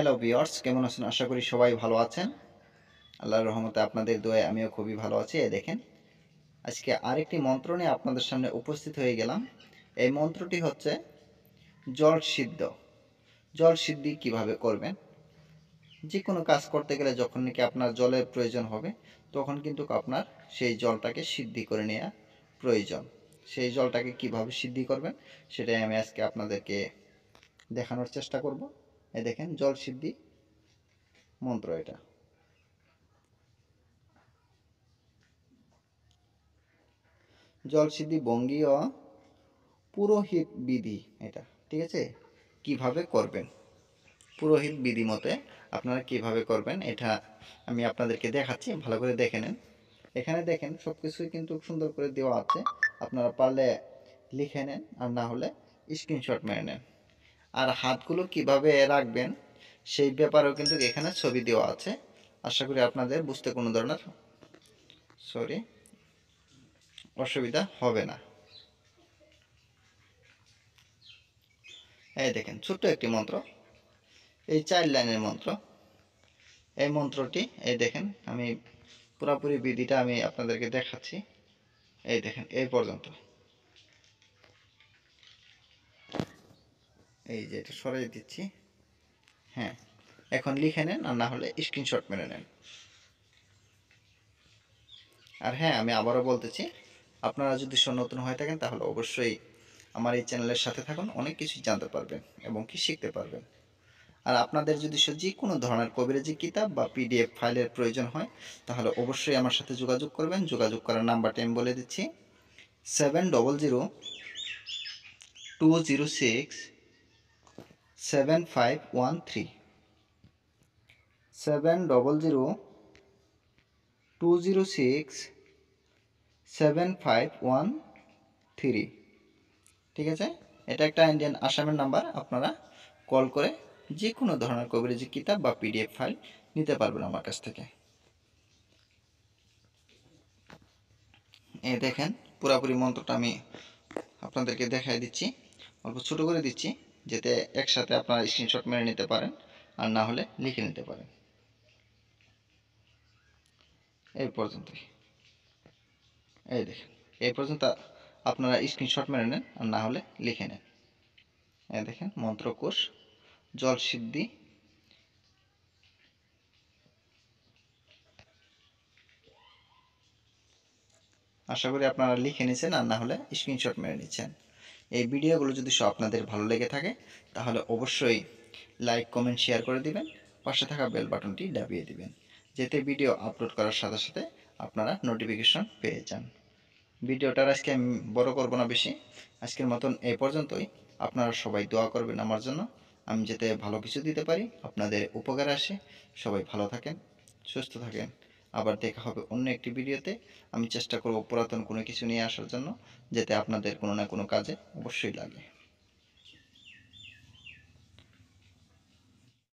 Hello viewers, কেমন আছেন? আশা করি সবাই ভালো আছেন। আল্লাহর রহমতে আপনাদের দোয়ায় আমিও খুবই ভালো আছি। এই দেখেন, আজকে আরেকটি মন্ত্র নিয়ে আপনাদের সামনে উপস্থিত হয়ে গেলাম। এই মন্ত্রটি হচ্ছে জল সিদ্ধ। জল সিদ্ধি কিভাবে করবেন? যে কোনো কাজ করতে গেলে যখন নাকি আপনার জলের প্রয়োজন হবে, তখন কিন্তু আপনার সেই জলটাকে সিদ্ধি করে নেওয়া প্রয়োজন। সেই জলটাকে কিভাবে সিদ্ধি করবেন সেটাই আমি আজকে আপনাদেরকে দেখানোর চেষ্টা করব। এই দেখেন, জল সিদ্ধি মন্ত্র এটা। জলসিদ্ধি বঙ্গীয় পুরোহিত বিধি এটা, ঠিক আছে? কিভাবে করবেন পুরোহিত বিধি মতে আপনারা কিভাবে করবেন এটা আমি আপনাদেরকে দেখাচ্ছি, ভালো করে দেখে নেন। এখানে দেখেন সব কিছুই কিন্তু সুন্দর করে দেওয়া আছে, আপনারা পারলে লিখে নেন, আর না হলে স্ক্রিনশট মেরে নেন। আর হাতগুলো কিভাবে রাখবেন সেই ব্যাপারেও কিন্তু এখানে ছবি দেওয়া আছে। আশা করি আপনাদের বুঝতে কোনো ধরনের অসুবিধা হবে না। এই দেখেন, ছোট্ট একটি মন্ত্র, এই 4 লাইনের মন্ত্র। এই মন্ত্রটি এই দেখেন, আমি পুরোপুরি বিধিটা আমি আপনাদেরকে দেখাচ্ছি। এই দেখেন, এই পর্যন্ত। এই যে এটা সরিয়ে দিচ্ছি। হ্যাঁ, এখন লিখে নেন, আর না হলে স্ক্রিনশট মেরে নেন। আর হ্যাঁ, আমি আবারও বলতেছি, আপনারা যদি নতুন হয়ে থাকেন তাহলে অবশ্যই আমার এই চ্যানেলের সাথে থাকুন, অনেক কিছুই জানতে পারবেন এবং কি শিখতে পারবেন। আর আপনাদের যদি যে কোনো ধরনের কবিরাজি কিতাব বা পিডিএফ ফাইলের প্রয়োজন হয় তাহলে অবশ্যই আমার সাথে যোগাযোগ করবেন। যোগাযোগ করার নাম্বারটা আমি বলে দিচ্ছি, 700-206-7513, 700-206-7513। ঠিক আছে? এটা একটা ইন্ডিয়ান আসামের নাম্বার। আপনারা কল করে যে কোনো ধরনের কবিরাজি কিতাব বা পিডিএফ ফাইল নিতে পারবেন আমার কাছ থেকে। এই দেখেন, পুরোপুরি মন্ত্রটা আমি আপনাদেরকে দেখাই দিচ্ছি, অল্প ছোট করে দিচ্ছি যাতে একসাথে আপনারা স্ক্রিনশট মেরে নিতে পারেন, আর না হলে লিখে নিতে পারেন। এই পর্যন্তই। এই দেখেন, এই পর্যন্ত আপনারা স্ক্রিনশট মেরে নেন, আর না হলে লিখে নেন। এই দেখেন, মন্ত্রকোষ জল সিদ্ধি। আশা করি আপনারা লিখে নিয়েছেন, আর না হলে স্ক্রিনশট মেরে নিচ্ছেন। এই ভিডিওগুলো যদি আপনাদের ভালো লেগে থাকে তাহলে অবশ্যই লাইক, কমেন্ট, শেয়ার করে দিবেন। পাশে থাকা বেল বাটনটি দাবিয়ে দিবেন, যাতে ভিডিও আপলোড করার সাথে সাথে আপনারা নোটিফিকেশন পেয়ে যান। ভিডিওটার আজকে আমি বড় করব না বেশি, আজকের মতন এই পর্যন্তই। আপনারা সবাই দোয়া করবেন আমার জন্য, আমি যাতে ভালো কিছু দিতে পারি, আপনাদের উপকারে আসে। সবাই ভালো থাকেন, সুস্থ থাকেন। আবার দেখা হবে অন্য একটি ভিডিওতে। আমি চেষ্টা করব পুরাতন কোনো কিছু নিয়ে আসার জন্য, যাতে আপনাদের কোনো না কোনো কাজে অবশ্যই লাগে।